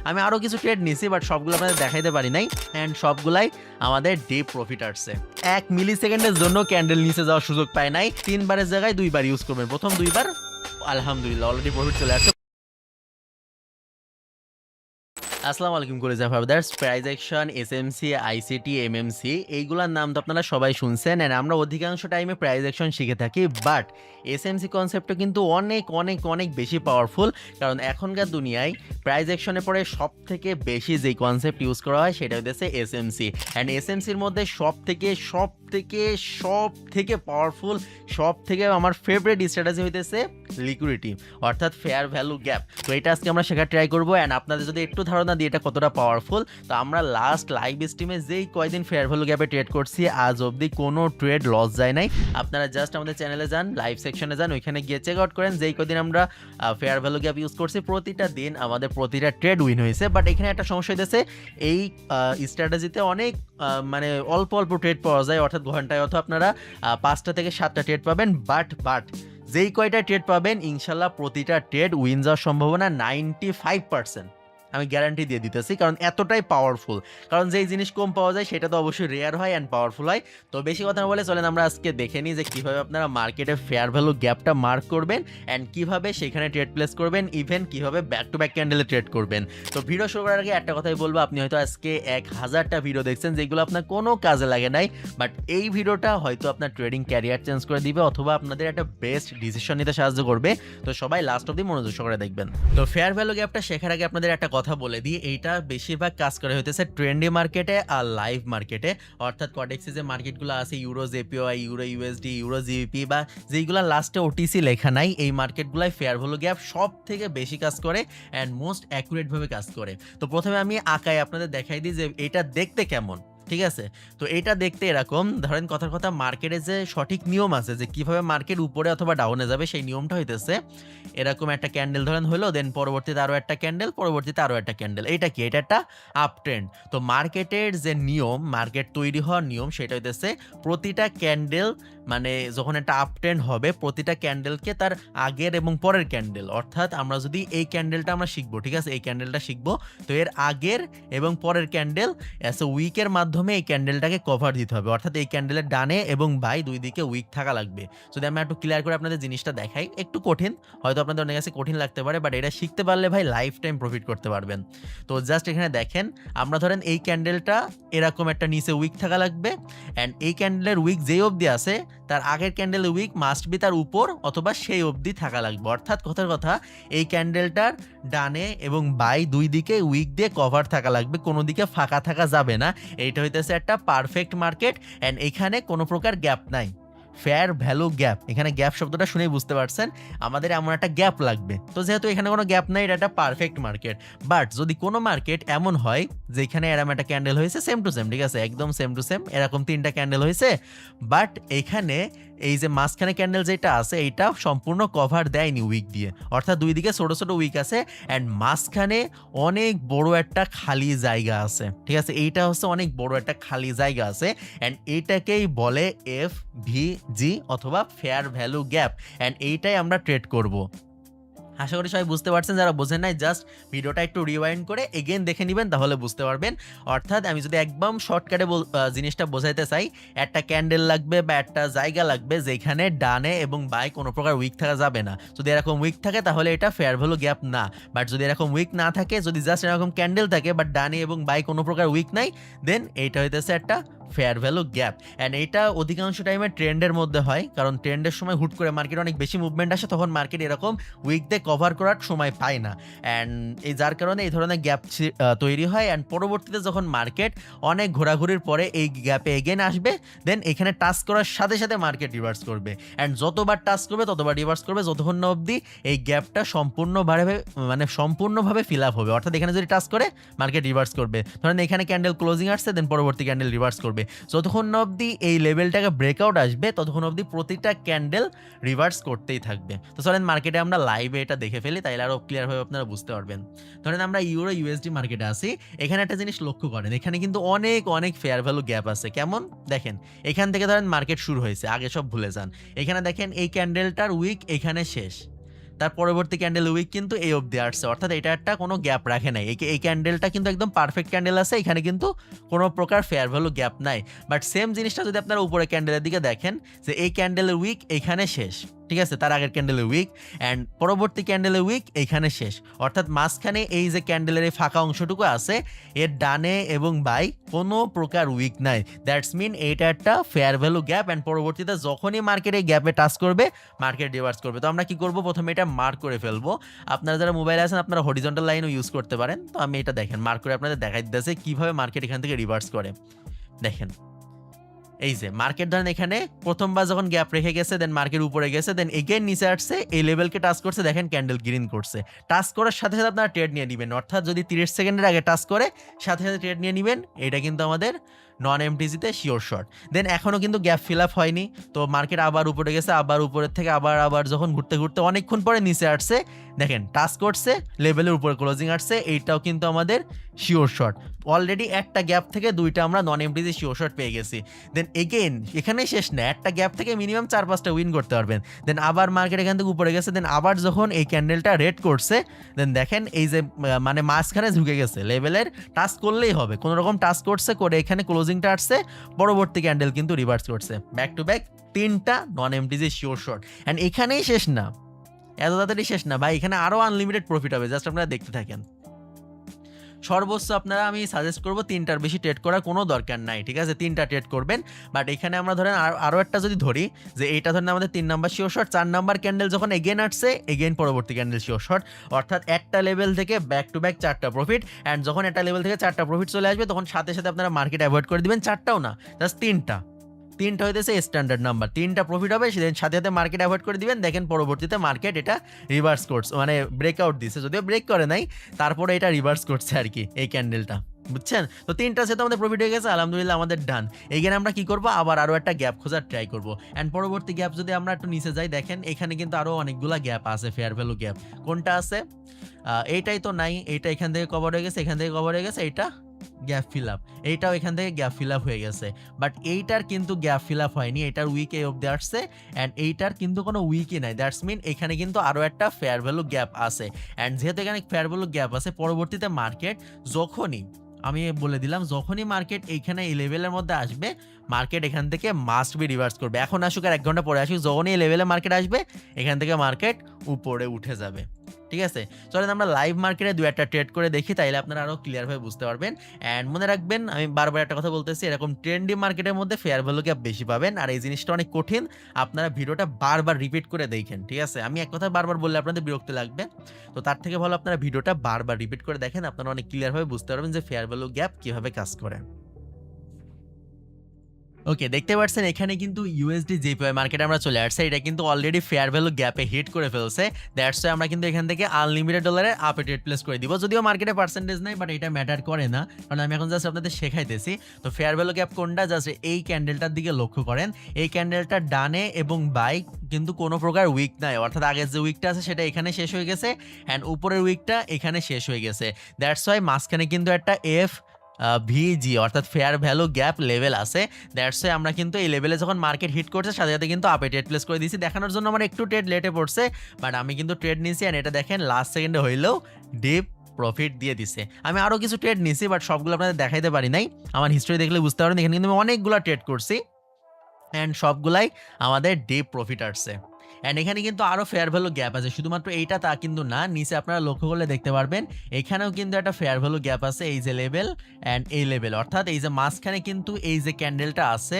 আমি আরও কিছু ট্রেড নিছি, বাট সবগুলো আপনাদের দেখাইতে পারি নাই, অ্যান্ড সবগুলাই আমাদের ডে প্রফিট আসছে। 1 মিলি সেকেন্ডের জন্য ক্যান্ডেল নিচে যাওয়ার সুযোগ পায় নাই। 3 বারের জায়গায় 2 বার ইউজ করবেন। প্রথম 2 বার আলহামদুলিল্লাহ অলরেডি প্রফিট চলে আসছে। আসসালামু আলাইকুম করে brothers. Prize action, SMC, ICT, MMC এইগুলোর নাম তো আপনারা সবাই শুনছেন, অ্যান্ড আমরা অধিকাংশ টাইমে প্রাইজ অ্যাকশন শিখে থাকি। বাট এসএমসি কনসেপ্টটা কিন্তু অনেক অনেক অনেক বেশি পাওয়ারফুল, কারণ এখনকার দুনিয়ায় প্রাইজ অ্যাকশনের পরে সব থেকে বেশি যেই কনসেপ্ট ইউজ করা হয় সেটা হচ্ছে এসএমসি। অ্যান্ড এসএমসির মধ্যে সব থেকে পাওয়ারফুল, সব থেকে আমার ফেভারিট স্ট্র্যাটেজি হইতেছে লিকুইডিটি, অর্থাৎ ফেয়ার ভ্যালু গ্যাপ। তো এটা আজকে আমরা শেখার ট্রাই করবো, অ্যান্ড আপনাদের যদি একটু ধারণা দিই এটা কতটা পাওয়ারফুল। তো আমরা লাস্ট লাইভ স্ট্রিমে যেই কয়দিন ফেয়ার ভ্যালু গ্যাপে ট্রেড করছি, আজ অবধি কোনো ট্রেড লস যায় নাই। আপনারা জাস্ট আমাদের চ্যানেলে যান, লাইভ সেকশনে যান, ওইখানে গিয়ে চেক আউট করেন যেই কয়দিন আমরা ফেয়ার ভ্যালু গ্যাপ ইউজ করছি, প্রতিটা দিন আমাদের প্রতিটা ট্রেড উইন হয়েছে। বাট এখানে একটা সমস্যা হইতেছে, এই স্ট্র্যাটেজিতে অনেক মানে অল্প অল্প ট্রেড পাওয়া যায়, অর্থাৎ ঘন্টায় অথবা আপনারা 5টা থেকে 7টা ট্রেড পাবেন। বাট যেই কয়টা ট্রেড পাবেন ইনশাল্লাহ প্রতিটা ট্রেড উইন যাওয়ার সম্ভাবনা 95%, আমি গ্যারান্টি দিয়ে দিতেছি, কারণ এতটাই পাওয়ারফুল। কারণ যেই জিনিস কম পাওয়া যায় সেটা তো অবশ্যই রেয়ার হয় অ্যান্ড পাওয়ারফুল হয়। তো বেশি কথা না বলে চলেন আমরা আজকে দেখে নিই যে কীভাবে আপনারা মার্কেটে ফেয়ার ভ্যালু গ্যাপটা মার্ক করবেন, অ্যান্ড কীভাবে সেখানে ট্রেড প্লেস করবেন, ইভেন কীভাবে ব্যাক টু ব্যাক ক্যান্ডেলে ট্রেড করবেন। তো ভিডিও শুরু করার আগে একটা কথাই বলবো, আপনি হয়তো আজকে 1000টা ভিডিও দেখছেন যেগুলো আপনার কোনো কাজে লাগে নাই, বাট এই ভিডিওটা হয়তো আপনার ট্রেডিং ক্যারিয়ার চেঞ্জ করে দিবে, অথবা আপনাদের একটা বেস্ট ডিসিশন নিতে সাহায্য করবে। তো সবাই লাস্ট অবধি মনোযোগ সহকারে দেখবেন। তো ফেয়ার ভ্যালু গ্যাপটা শেখার আগে আপনাদের একটা কথা বলে দিই, এইটা বেশিরভাগ কাজ করে হইতেছে ট্রেন্ডি মার্কেটে আর লাইভ মার্কেটে, অর্থাৎ কডেক্সে যে মার্কেটগুলো আছে, euro JPY, euro USD, euro GBP, বা যেইগুলো লাস্টে ওটিসি লেখা নাই, এই মার্কেটগুলোয় ফেয়ার ভ্যালু গ্যাপ সব থেকে বেশি কাজ করে অ্যান্ড মোস্ট অ্যাকুরেটভাবে কাজ করে। তো প্রথমে আমি আঁকায় আপনাদের দেখাই দিই যে এটা দেখতে কেমন, ঠিক আছে? তো এটা দেখতে এরকম, ধরেন কথার কথা মার্কেটে যে সঠিক নিয়ম আছে যে কিভাবে মার্কেট উপরে অথবা ডাউনে যাবে, সেই নিয়মটা হইতেছে এরকম একটা ক্যান্ডেল ধরেন হলো, দেন পরবর্তীতে আরও একটা ক্যান্ডেল, পরবর্তীতে আরও একটা ক্যান্ডেল। এটা কি? এটা একটা আপ ট্রেন্ড। তো মার্কেটের যে নিয়ম, মার্কেট তৈরি হওয়ার নিয়ম, সেটা হইতেছে প্রতিটা ক্যান্ডেল, মানে যখন একটা আপ ট্রেন্ড হবে প্রতিটা ক্যান্ডেলকে তার আগের এবং পরের ক্যান্ডেল, অর্থাৎ আমরা যদি এই ক্যান্ডেলটা আমরা শিখবো, ঠিক আছে, এই ক্যান্ডেলটা শিখবো, তো এর আগের এবং পরের ক্যান্ডেল অ্যাজ এ উইকের মাধ্যমে এই ক্যান্ডেলটাকে কভার দিতে হবে, অর্থাৎ এই ক্যান্ডেলের ডানে এবং বাই দুই দিকে উইক থাকা লাগবে। যদি আমি একটু ক্লিয়ার করে আপনাদের জিনিসটা দেখাই, একটু কঠিন, হয়তো আপনাদের অনেক কাছে কঠিন লাগতে পারে, বাট এটা শিখতে পারলে ভাই লাইফ টাইম প্রফিট করতে পারবেন। তো জাস্ট এখানে দেখেন, আমরা ধরেন এই ক্যান্ডেলটা এরকম একটা নিচে উইক থাকা লাগবে, অ্যান্ড এই ক্যান্ডেলের উইক যেই অবধি আছে তার আগের ক্যান্ডেলের উইক মাস্ট বি তার উপর অথবা সেই অবধি থাকা লাগবে, অর্থাৎ কথার কথা এই ক্যান্ডেলটার ডানে এবং বাই দুই দিকে উইক দিয়ে কভার থাকা লাগবে, কোনো দিকে ফাঁকা থাকা যাবে না। এইটা হইতেছে একটা পারফেক্ট মার্কেট, অ্যান্ড এখানে কোনো প্রকার গ্যাপ নাই। ফেয়ার ভ্যালু গ্যাপ, এখানে গ্যাপ শব্দটা শুনেই বুঝতে পারছেন আমাদের এমন একটা গ্যাপ লাগবে। তো যেহেতু এখানে কোনো গ্যাপ নাই, এটা একটা পারফেক্ট মার্কেট। বাট যদি কোনো মার্কেট এমন হয় যেখানে এরকম একটা ক্যান্ডেল হয়েছে সেম টু সেম, ঠিক আছে, একদম সেম টু সেম, এরকম 3টা ক্যান্ডেল হয়েছে, বাট এখানে এই যে মাঝখানে ক্যান্ডেল যেটা আছে এইটা সম্পূর্ণ কভার দেয়নি উইক দিয়ে, অর্থাৎ দুই দিকে ছোট ছোট উইক আছে, অ্যান্ড মাঝখানে অনেক বড় একটা খালি জায়গা আছে, ঠিক আছে, এইটা হচ্ছে অনেক বড় একটা খালি জায়গা আছে, অ্যান্ড এইটাকেই বলে এফভিজি অথবা ফেয়ার ভ্যালু গ্যাপ, অ্যান্ড এইটাই আমরা ট্রেড করব। আশা করি সবাই বুঝতে পারছেন, যারা বোঝেন নাই জাস্ট ভিডিওটা একটু রিওয়াইন্ড করে এগেন দেখে নেবেন, তাহলে বুঝতে পারবেন। অর্থাৎ আমি যদি একদম শর্টকাটে জিনিসটা বোঝাইতে চাই, একটা ক্যান্ডেল লাগবে বা একটা জায়গা লাগবে যেখানে ডানে এবং বাই কোনো প্রকার উইক থাকা যাবে না। যদি এরকম উইক থাকে তাহলে এটা ফেয়ার ভ্যালু গ্যাপ না, বাট যদি এরকম উইক না থাকে, যদি জাস্ট এরকম ক্যান্ডেল থাকে বাট ডানে এবং বাই কোনো প্রকার উইক নাই, দেন এইটা হইতেছে একটা ফেয়ার ভ্যালু গ্যাপ। অ্যান্ড এটা অধিকাংশ টাইমে ট্রেন্ডের মধ্যে হয়, কারণ ট্রেন্ডের সময় হুট করে মার্কেট অনেক বেশি মুভমেন্ট আসে, তখন মার্কেট এরকম উইক দিয়ে কভার করার সময় পায় না, অ্যান্ড এই যার কারণে এই ধরনের গ্যাপ তৈরি হয়। অ্যান্ড পরবর্তীতে যখন মার্কেট অনেক ঘোরাঘুরির পরে এই গ্যাপে এগেন আসবে, দেন এখানে টাচ করার সাথে সাথে মার্কেট রিভার্স করবে, অ্যান্ড যতবার টাচ করবে ততবার রিভার্স করবে, যতক্ষণ না অবধি এই গ্যাপটা সম্পূর্ণভাবে ফিল আপ হবে। অর্থাৎ এখানে যদি টাচ করে মার্কেট রিভার্স করবে, ধরেন এখানে ক্যান্ডেল ক্লোজিং আসছে, দেন পরবর্তী ক্যান্ডেল রিভার্স করবে, যতক্ষণ না অবধি এই লেভেলটাকে ব্রেকআউট আসবে ততক্ষণ অবধি প্রতিটা ক্যান্ডেল রিভার্স করতেই থাকবে। তো চলেন মার্কেটে আমরা লাইভে এটা দেখে ফেলি, তাইলে আরো ক্লিয়ারভাবে আপনারা বুঝতে পারবেন। ধরেন আমরা ইউরো ইউএসডি মার্কেটে আছি, এখানে একটা জিনিস লক্ষ্য করেন, এখানে কিন্তু অনেক অনেক ফেয়ার ভ্যালু গ্যাপ আছে। কেমন দেখেন, এখান থেকে ধরেন মার্কেট শুরু হয়েছে, আগে সব ভুলে যান, এখানে দেখেন এই ক্যান্ডেলটার উইক এখানে শেষ, তার পরবর্তী ক্যান্ডেল উইক কিন্তু এই অবধি আসছে, অর্থাৎ এটা একটা কোনো গ্যাপ রাখে নাই। এই ক্যান্ডেলটা কিন্তু একদম পারফেক্ট ক্যান্ডেল আছে, এখানে কিন্তু কোনো প্রকার ফেয়ার ভ্যালু গ্যাপ নাই। বাট সেম জিনিসটা যদি আপনারা উপরে ক্যান্ডেলের দিকে দেখেন যে এই ক্যান্ডেলের উইক এখানে শেষ, ঠিক আছে, তার আগের ক্যান্ডেলের উইক অ্যান্ড পরবর্তী ক্যান্ডেলের উইক এইখানে শেষ, অর্থাৎ মাঝখানে এই যে ক্যান্ডেলের এই ফাঁকা অংশটুকু আছে এর ডানে এবং বাই কোনো প্রকার উইক নাই। দ্যাটস মিন এইটা একটা ফেয়ার ভ্যালু গ্যাপ অ্যান্ড পরবর্তীতে যখনই মার্কেট এই গ্যাপে টাচ করবে মার্কেট রিভার্স করবে। তো আমরা কি করব, প্রথমে এটা মার্ক করে ফেলবো। আপনারা যারা মোবাইলে আছেন আপনারা হরিজন্টাল লাইনও ইউজ করতে পারেন। তো আমি এটা দেখেন মার্ক করে আপনাদের দেখাই দিতেছে কিভাবে মার্কেট এখান থেকে রিভার্স করে। দেখেন এই যে মার্কেট ধরেন এখানে প্রথমবার যখন গ্যাপ রেখে গেছে, দেন মার্কেট উপরে গেছে, দেন এগেইন নিচে আসছে, এই লেভেলকে টাচ করছে, দেখেন ক্যান্ডেল গ্রিন করছে। টাচ করার সাথে সাথে আপনারা ট্রেড নিয়ে নেবেন, অর্থাৎ যদি 30 সেকেন্ডের আগে টাচ করে সাথে সাথে ট্রেড নিয়ে নেবেন। এটা কিন্তু আমাদের নন এমটিজিতে শিওর শর্ট। দেন এখনও কিন্তু গ্যাপ ফিল আপ হয়নি, তো মার্কেট আবার উপরে গেছে, আবার উপরের থেকে আবার যখন ঘুরতে ঘুরতে অনেকক্ষণ পরে নিচে আসছে, দেখেন টাচ করছে, লেভেলের উপরে ক্লোজিং আসছে, এইটাও কিন্তু আমাদের শিওর শর্ট। অলরেডি একটা গ্যাপ থেকে দুইটা আমরা নন এমটিজি শিওর শর্ট পেয়ে গেছি। দেন এগেইন এখানে শেষ না, একটা গ্যাপ থেকে মিনিমাম 4-5টা উইন করতে পারবেন। দেন আবার মার্কেট এখান থেকে উপরে গেছে, দেন আবার যখন এই ক্যান্ডেলটা রেড করছে, দেন দেখেন এই যে মানে মাঝখানে ঝুঁকে গেছে, লেভেলের টাচ করলেই হবে, কোনো রকম টাচ করছে করে এখানে ক্লোজিংটা আসছে, পরবর্তী ক্যান্ডেল কিন্তু রিভার্স করছে। ব্যাক টু ব্যাক 3টা নন এমটিজি শিওর শর্ট। অ্যান্ড এখানেই শেষ না, এত তাড়াতাড়ি শেষ না ভাই, এখানে আরও আনলিমিটেড প্রফিট হবে, জাস্ট আপনারা দেখতে থাকেন। সর্বোচ্চ আপনারা আমি সাজেস্ট করবো 3টার বেশি ট্রেড করার কোনো দরকার নাই, ঠিক আছে, 3টা ট্রেড করবেন। বাট এখানে আমরা ধরেন আরও একটা যদি ধরি যে এইটা ধরেন আমাদের 3 number sure short, 4 number candle যখন এগেন আসছে, এগেন পরবর্তী ক্যান্ডেল শিওর শর্ট, অর্থাৎ একটা লেভেল থেকে ব্যাক টু ব্যাক 4টা প্রফিট। অ্যান্ড যখন একটা লেভেল থেকে 4টা প্রফিট চলে আসবে তখন সাথে সাথে আপনারা মার্কেট অ্যাভয়েড করে দিবেন, 4টাও না, জাস্ট 3টা হইতেছে স্ট্যান্ডার্ড নাম্বার, 3টা প্রফিট হবে, সেদিন সাথে সাথে মার্কেট অ্যাভয়েড করে দিবেন। দেখেন পরবর্তীতে মার্কেট এটা রিভার্স করছে, মানে ব্রেকআউট দিছে, যদিও ব্রেক করে নাই, তারপরে এটা রিভার্স করছে আর কি এই ক্যান্ডেলটা, বুঝছেন। তো 3টা সেটা আমাদের প্রফিট হয়ে গেছে, আলহামদুলিল্লাহ আমাদের ডান। এইখানে আমরা কি করবো, আবার আরও একটা গ্যাপ খোঁজার ট্রাই করবো। অ্যান্ড পরবর্তী গ্যাপ যদি আমরা একটু নিচে যাই, দেখেন এখানে কিন্তু আরও অনেকগুলা গ্যাপ আছে, ফেয়ার ভ্যালু গ্যাপ। কোনটা আছে, এইটাই তো নাই, এইটা এখান থেকে কভার হয়ে গেছে, এখান থেকে কভার হয়ে গেছে, এইটা গ্যাপ ফিল আপ, এইটাও এখান থেকে গ্যাপ ফিল আপ হয়ে গেছে। বাট এইটার কিন্তু গ্যাপ ফিল আপ হয়নি, এটার উইক এই অবধি আসছে, অ্যান্ড এইটার কিন্তু কোনো উইকই নাই। দ্যাটস মিন এখানে কিন্তু আরও একটা ফেয়ার ভ্যালু গ্যাপ আছে। অ্যান্ড যেহেতু এখানে ফেয়ার ভ্যালু গ্যাপ আছে, পরবর্তীতে মার্কেট যখনই, আমি বলে দিলাম, যখনই মার্কেট এইখানে এই লেভেলের মধ্যে আসবে, মার্কেট এখান থেকে মাস্ট বি রিভার্স করবে। এখন আসুক আর 1 ঘন্টা পরে আসুক, যখনই এই লেভেলে মার্কেট আসবে এখান থেকে মার্কেট উপরে উঠে যাবে, ঠিক আছে। চলেন আমরা লাইভ মার্কেটে 2-1টা ট্রেড করে দেখি, তাইলে আপনারা আরও ক্লিয়ারভাবে বুঝতে পারবেন। অ্যান্ড মনে রাখবেন, আমি বারবার একটা কথা বলতেছি, এরকম ট্রেন্ডি মার্কেটের মধ্যে ফেয়ার ভ্যালু গ্যাপ বেশি পাবেন, আর এই জিনিসটা অনেক কঠিন, আপনারা ভিডিওটা বারবার রিপিট করে দেখেন, ঠিক আছে। আমি এক কথা বারবার বললে আপনাদের বিরক্তি লাগবে, তো তার থেকে ভালো আপনারা ভিডিওটা বারবার রিপিট করে দেখেন, আপনারা অনেক ক্লিয়ারভাবে বুঝতে পারবেন যে ফেয়ার ভ্যালু গ্যাপ কীভাবে কাজ করে। ওকে, দেখতে পাচ্ছেন এখানে কিন্তু ইউএসডি জেপিওয়াই মার্কেটে আমরা চলে আসছে, এটা কিন্তু অলরেডি ফেয়ার ভ্যালু গ্যাপে হিট করে ফেলছে। দ্যাটস ওয়াই আমরা কিন্তু এখান থেকে আনলিমিটেড ডলারে আপে ট্রেড প্লেস করে দিব, যদিও মার্কেটে পার্সেন্টেজ নাই, বাট এটা ম্যাটার করে না, কারণ আমি এখন জাস্ট আপনাদের শেখাইতেছি। তো ফেয়ার ভ্যালু গ্যাপ কোনটা, জাস্ট এই ক্যান্ডেলটার দিকে লক্ষ্য করেন, এই ক্যান্ডেলটার ডানে এবং বাই কিন্তু কোনো প্রকার উইক নাই, অর্থাৎ আগের যে উইকটা আছে সেটা এখানে শেষ হয়ে গেছে, অ্যান্ড উপরের উইকটা এখানে শেষ হয়ে গেছে। দ্যাটস ওয়াই মাঝখানে কিন্তু একটা ভিজি অর্থাৎ ফেয়ার ভ্যালু গ্যাপ লেভেল আছে। দ্যাটস ওয়াই আমরা কিন্তু এই লেভেলে যখন মার্কেট হিট করছে সাথে সাথে কিন্তু আপে ট্রেড প্লেস করে দিয়েছি, দেখানোর জন্য আমার একটু ট্রেড লেটে পড়ছে, বাট আমি কিন্তু ট্রেড নিয়েছি, অ্যান্ড এটা দেখেন লাস্ট সেকেন্ডে হইলেও ডিপ প্রফিট দিয়ে দিছে। আমি আরও কিছু ট্রেড নিয়েছি, বাট সবগুলো আপনাদের দেখাইতে পারি নাই, আমার হিস্ট্রি দেখলে বুঝতে পারেন, এখানে কিন্তু আমি অনেকগুলো ট্রেড করছি, অ্যান্ড সবগুলাই আমাদের ডিপ প্রফিট আসছে। অ্যান্ড এখানে কিন্তু আরও ফেয়ার ভ্যালু গ্যাপ আছে, শুধুমাত্র এইটা তা কিন্তু না, নিচে আপনারা লক্ষ্য করলে দেখতে পারবেন এখানেও কিন্তু একটা ফেয়ার ভ্যালু গ্যাপ আছে, এই যে লেভেল অ্যান্ড এই লেভেল, অর্থাৎ এই যে মাঝখানে কিন্তু এই যে ক্যান্ডেলটা আছে,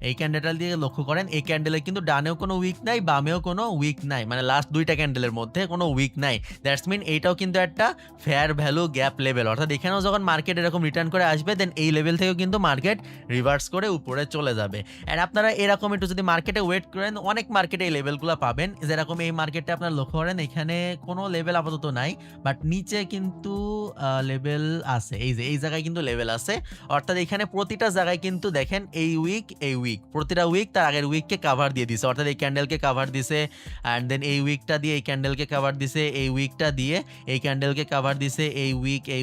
এই ক্যান্ডেলটা দিয়ে লক্ষ্য করেন, এই ক্যান্ডেলে কিন্তু ডানেও কোনো উইক নাই, বামেও কোনো উইক নাই, মানে লাস্ট 2টা ক্যান্ডেলের মধ্যে কোনো উইক নাই। দ্যাটস মিন এইটাও কিন্তু একটা ফেয়ার ভ্যালু গ্যাপ লেভেল, অর্থাৎ এখানেও যখন মার্কেট এরকম রিটার্ন করে আসবে, দেন এই লেভেল থেকেও কিন্তু মার্কেট রিভার্স করে উপরে চলে যাবে। অ্যান্ড আপনারা এরকম একটু যদি মার্কেটে ওয়েট করেন, অনেক মার্কেটে এই লেভেলগুলো পাবেন, যেরকম এই মার্কেটটা আপনারা লক্ষ্য করেন, এখানে কোনো লেভেল আপাতত নাই, বাট নিচে কিন্তু লেভেল আছে, এই যে এই জায়গায় কিন্তু লেভেল আছে, অর্থাৎ এখানে প্রতিটা জায়গায় কিন্তু দেখেন এই উইক প্রতিটা উইক তার আগের উইককে কাভার দিয়ে দিছে, অর্থাৎ এই ক্যান্ডেলকে কাভার দিছে, অ্যান্ড দেন এই উইকটা দিয়ে এই ক্যান্ডেলকে কাভার দিছে, এই উইকটা দিয়ে এই ক্যান্ডেলকে কাভার দিছে, এই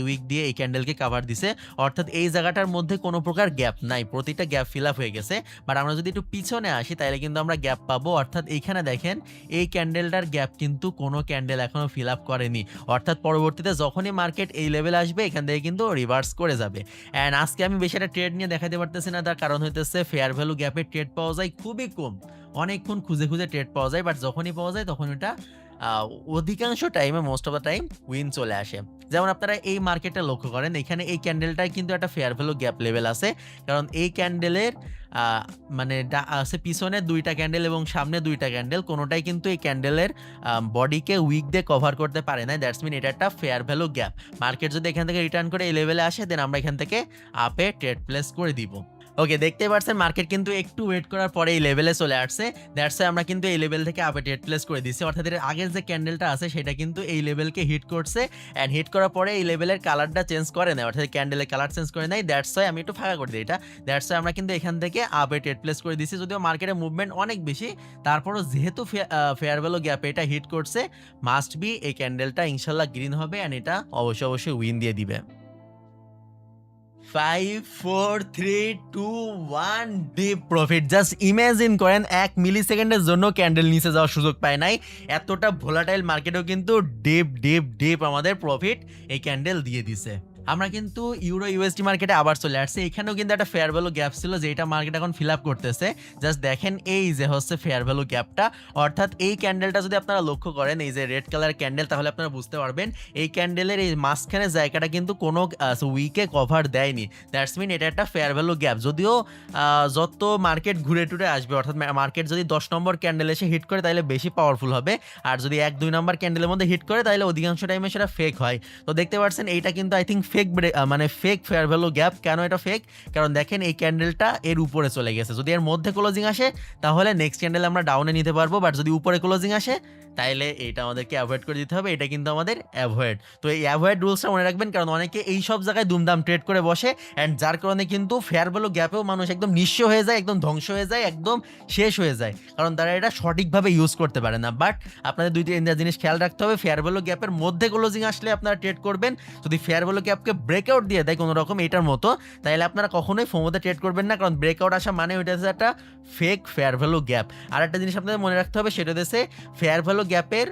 উইক দিয়ে এই ক্যান্ডেলকে কাভার দিছে, অর্থাৎ এই জায়গাটার মধ্যে কোনো প্রকার গ্যাপ নাই, প্রতিটা গ্যাপ ফিল আপ হয়ে গেছে। বাট আমরা যদি একটু পিছনে আসি তাহলে কিন্তু আমরা গ্যাপ পাবো, অর্থাৎ এইখানে দেখেন এই ক্যান্ডেলটার গ্যাপ কিন্তু কোনো ক্যান্ডেল এখনো ফিল আপ করেনি, অর্থাৎ পরবর্তীতে যখনই মার্কেট এই লেভেলে আসবে এখান থেকে কিন্তু রিভার্স করে যাবে। অ্যান্ড আজকে আমি বেশি একটা ট্রেড নিয়ে দেখাতে পারতেছি না, তার কারণ হইতেছে ফেয়ার ভ্যালু গ্যাপের ট্রেড পাওয়া যায় খুবই কম, অনেকক্ষণ খুঁজে খুঁজে ট্রেড পাওয়া যায়, বাট যখনই পাওয়া যায় তখন ওটা অধিকাংশ টাইমে most of the time win চলে আসে। যেমন আপনারা এই মার্কেটটা লক্ষ্য করেন, এখানে এই ক্যান্ডেলটায় কিন্তু একটা ফেয়ার ভ্যালু গ্যাপ লেভেল আছে, কারণ এই ক্যান্ডেলের মানে আছে পিছনে দুইটা ক্যান্ডেল এবং সামনে দুইটা ক্যান্ডেল, কোনোটাই কিন্তু এই ক্যান্ডেলের বডিকে উইক দিয়ে কভার করতে পারে না, দ্যাটস মিন এটা একটা ফেয়ার ভ্যালু গ্যাপ। মার্কেট যদি এখান থেকে রিটার্ন করে এই লেভেলে আসে দেন আমরা এখান থেকে আপে ট্রেড প্লেস করে দিব। ওকে, দেখতে পাচ্ছেন মার্কেট কিন্তু একটু ওয়েট করার পরে এই লেভেলে চলে আসছে, দ্যাটস ওয়াই আমরা কিন্তু এই লেভেল থেকে আপে ট্রেড প্লেস করে দিচ্ছি, অর্থাৎ এর আগের যে ক্যান্ডেলটা আছে সেটা কিন্তু এই লেভেলকে হিট করছে, অ্যান্ড হিট করার পরে এই লেভেলের কালারটা চেঞ্জ করে নেয়, অর্থাৎ ক্যান্ডেলের কালার চেঞ্জ করে নেয়, দ্যাটস ওয়াই আমি একটু ফাঁকা করে দিই এটা, দ্যাটস ওয়াই আমরা কিন্তু এখান থেকে আপে ট্রেড প্লেস করে দিচ্ছি। যদিও মার্কেটের মুভমেন্ট অনেক বেশি, তারপরও যেহেতু ফেয়ার ভ্যালু গ্যাপে এটা হিট করছে, মাস্ট বি এই ক্যান্ডেলটা ইনশাল্লাহ গ্রিন হবে, অ্যান্ড এটা অবশ্যই উইন দিয়ে দিবে। 5 4 3 2 1 ডিপ প্রফিট। জাস্ট ইমাজিন করেন 1 মিলি সেকেন্ডের জন্য ক্যান্ডেল নিচে যাওয়ার সুযোগ পায় নাই, এতটা ভোলাটাইল মার্কেটেও কিন্তু ডিপ আমাদের প্রফিট এই ক্যান্ডেল দিয়ে দিছে। আমরা কিন্তু ইউরো ইউএসডি মার্কেটে আবার চলে আসছে, এখানেও কিন্তু একটা ফেয়ার ভ্যালু গ্যাপ ছিল যেটা মার্কেট এখন ফিল আপ করতেছে। জাস্ট দেখেন এই যে হচ্ছে ফেয়ার ভ্যালু গ্যাপটা, অর্থাৎ এই ক্যান্ডেলটা যদি আপনারা লক্ষ্য করেন, এই যে রেড কালার ক্যান্ডেল, তাহলে আপনারা বুঝতে পারবেন এই ক্যান্ডেলের এই মাঝখানের জায়গাটা কিন্তু কোনো উইকে কভার দেয়নি, দ্যাটস মিন এটা একটা ফেয়ার ভ্যালু গ্যাপ। যদিও যত মার্কেট ঘুরে টুরে আসবে, অর্থাৎ মার্কেট যদি 10 নম্বর ক্যান্ডেল এসে হিট করে তাহলে বেশি পাওয়ারফুল হবে, আর যদি 1-2 নম্বর ক্যান্ডেলের মধ্যে হিট করে তাহলে অধিকাংশ টাইমে সেটা ফেক হয়। তো দেখতে পাচ্ছেন এইটা কিন্তু I think fake fair value gap. কেন এটা ফেক? কারণ দেখেন এই ক্যান্ডেলটা এর উপরে চলে গেছে, যদি এর মধ্যে ক্লোজিং আসে তাহলে নেক্সট ক্যান্ডেল আমরা ডাউনে নিতে পারবো, বাট যদি উপরে ক্লোজিং আসে তাইলে এটা আমাদেরকে অ্যাভয়েড করে দিতে হবে, এটা কিন্তু আমাদের অ্যাভয়েড। তো এই অ্যাভয়েড রুলসটা মনে রাখবেন, কারণ অনেকে এই সব জায়গায় দুমদাম ট্রেড করে বসে, অ্যান্ড যার কারণে কিন্তু ফেয়ার ভ্যালু গ্যাপেও মানুষ একদম নিঃস্ব হয়ে যায়, একদম ধ্বংস হয়ে যায়, একদম শেষ হয়ে যায়, কারণ তারা এটা সঠিকভাবে ইউজ করতে পারে না। বাট আপনাদের 2-3 জিনিস খেয়াল রাখতে হবে, ফেয়ার ভ্যালু গ্যাপের মধ্যে ক্লোজিং আসলে আপনারা ট্রেড করবেন, যদি ফেয়ার ভ্যালু গ্যাপকে ব্রেকআউট দিয়ে দেয় কোনো রকম এটার মতো, তাহলে আপনারা কখনোই ফোমোতে ট্রেড করবেন না, কারণ ব্রেকআউট আসা মানে ওইটা হচ্ছে একটা ফেক ফেয়ার ভ্যালু গ্যাপ। আর একটা জিনিস আপনাদের মনে রাখতে হবে, সেটা হচ্ছে ফেয়ার ভ্যালু গ্যাপের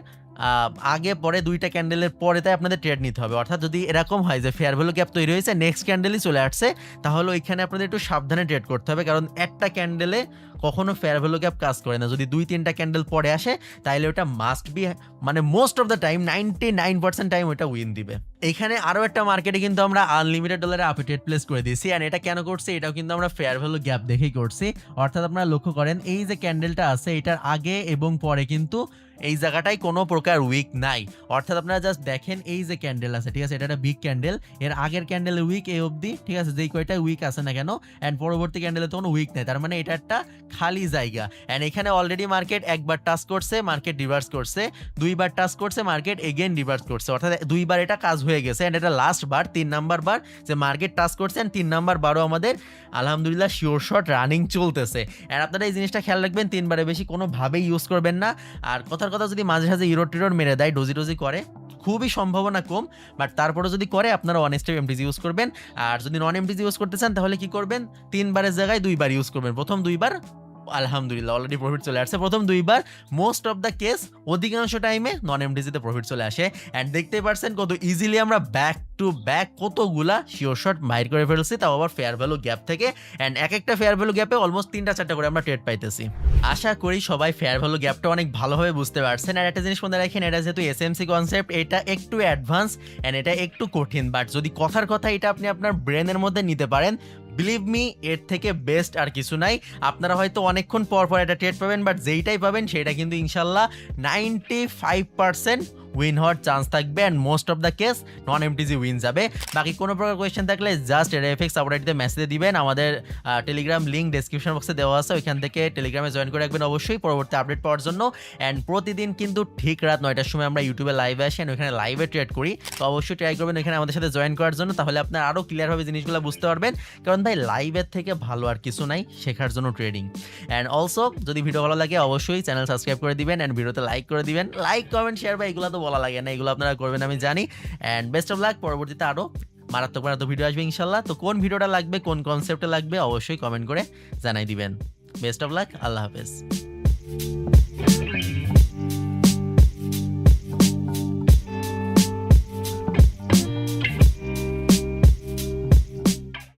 আগে পরে দুইটা ক্যান্ডেলের পরে তাই আপনাদের ট্রেড নিতে হবে, অর্থাৎ যদি এরকম হয় যে ফেয়ার ভ্যালু গ্যাপ তৈরি হয়েছে নেক্সট ক্যান্ডেলই চলে আসছে, তাহলে ওইখানে আপনাদের একটু সাবধানে ট্রেড করতে হবে, কারণ একটা ক্যান্ডেলে কখনো ফেয়ার ভ্যালু গ্যাপ কাজ করে না, যদি 2-3টা ক্যান্ডেল পরে আসে তাহলে ওটা মাস্ট বি, মানে most of the time 99% time ওটা উইন দিবে। এখানে আরও একটা মার্কেটে কিন্তু আমরা আনলিমিটেড ডলারে আপে ট্রেড প্লেস করে দিয়েছি, অ্যান্ড এটা কেন করছি, এটাও কিন্তু আমরা ফেয়ার ভ্যালু গ্যাপ দেখেই করছি। অর্থাৎ আপনারা লক্ষ্য করেন এই যে ক্যান্ডেলটা আছে এটার আগে এবং পরে কিন্তু এই জায়গাটায় কোনো প্রকার উইক নাই, অর্থাৎ আপনারা জাস্ট দেখেন এই যে ক্যান্ডেল আছে, ঠিক আছে, এটা একটা বিগ ক্যান্ডেল, এর আগের ক্যান্ডেল উইক এই অবধি, ঠিক আছে, যেই কয়টা উইক আছে না কেন, অ্যান্ড পরবর্তী ক্যান্ডেলে তো কোনো উইক নেই, তার মানে এটা একটা খালি জায়গা। অ্যান্ড এখানে অলরেডি মার্কেট একবার টাচ করছে, মার্কেট রিভার্স করছে, দুইবার টাচ করছে, মার্কেট এগেন রিভার্স করছে, অর্থাৎ দুইবার এটা কাজ হয়ে গেছে, অ্যান্ড এটা লাস্ট বার 3 নাম্বার বার যে মার্কেট টাচ করছে, অ্যান্ড 3 নাম্বার বারও আমাদের আলহামদুলিল্লাহ শিওর শট রানিং চলতেছে। অ্যান্ড আপনারা এই জিনিসটা খেয়াল রাখবেন, 3বারে বেশি কোনোভাবেই ইউজ করবেন না। আর কথার কথা যদি মাঝে সাঝে ইরোড টিরোড মেরে দেয়, ডোজি করে, খুবই সম্ভাবনা কম, বাট তারপরে যদি করে আপনারা ওয়ান স্টেপ এমটিজি ইউজ করবেন। আর যদি নন এমটিজি ইউজ করতে চান তাহলে কি করবেন, 3বারের জায়গায় 2বার ইউজ করবেন। প্রথম 2বার আলহামদুলিল্লাহ অলরেডি প্রফিট চলে আসছে, প্রথম 2বার মোস্ট অফ দ্য কেস অধিকাংশ টাইমে নন এমটিজিতে প্রফিট চলে আসে। অ্যান্ড দেখতে পারছেন কত ইজিলি আমরা ব্যাক টু ব্যাক কতগুলা শিওর শট বাইর করে ফেলছি, তাও আবার ফেয়ার ভ্যালু গ্যাপ থেকে। অ্যান্ড একটা ফেয়ার ভ্যালু গ্যাপে অলমোস্ট 3-4টা করে আমরা ট্রেড পাইতেছি। আশা করি সবাই ফেয়ার ভ্যালু গ্যাপটা অনেক ভালোভাবে বুঝতে পারছেন। আর একটা জিনিস মনে রাখেন, এটা যেহেতু এসএমসি কনসেপ্ট, এটা একটু অ্যাডভান্স অ্যান্ড এটা একটু কঠিন, বাট যদি কথার কথা এটা আপনি আপনার ব্রেনের মধ্যে নিতে পারেন, বিলিভ মি এর থেকে বেস্ট আর কিছু নাই। আপনারা হয়তো অনেকক্ষণ পর পর এটা ট্রেড পাবেন, বাট যেইটাই পাবেন সেটা কিন্তু ইনশাল্লাহ 95% উইন হওয়ার চান্স থাকবে and most of the case non MTG win যাবে। বাকি কোনো প্রকার কোয়েশ্চেন থাকলে জাস্ট এফএক্স সাপোর্ট আইডিতে মেসেজ দিবেন। আমাদের টেলিগ্রাম লিঙ্ক ডেসক্রিপশন বক্সে দেওয়া আছে, ওইখান থেকে টেলিগ্রামে জয়েন করে রাখবেন অবশ্যই পরবর্তী আপডেট পাওয়ার জন্য। অ্যান্ড প্রতিদিন কিন্তু ঠিক রাত 9টার সময় আমরা ইউটিউবে লাইভে আসি, ওইখানে লাইভে ট্রেড করি। তো অবশ্যই ট্রাই করবেন ওইখানে আমাদের সাথে জয়েন করার জন্য, তাহলে আপনার আরও ক্লিয়ারভাবে জিনিসগুলো বুঝতে পারবেন। কারণ ভাই লাইভের থেকে ভালো আর কিছু নাই শেখার জন্য ট্রেডিং। অ্যান্ড অলসো যদি ভিডিও ভালো লাগে অবশ্যই চ্যানেল সাবস্ক্রাইব করে দিবেন অ্যান্ড ভিডিওতে লাইক করে দিবেন। লাইক কমেন্ট শেয়ার বা এগুলো তো বলা লাগে না, এগুলো আপনারা করবেন আমি জানি। অ্যান্ড বেস্ট অফ লাক, পরবর্তীতে আরও মারাত্মক ভিডিও আসবে ইনশাল্লাহ। তো কোন ভিডিওটা লাগবে, কোন কনসেপ্টে লাগবে অবশ্যই কমেন্ট করে জানাই দিবেন। বেস্ট অফ লাক, আল্লাহ হাফেজ।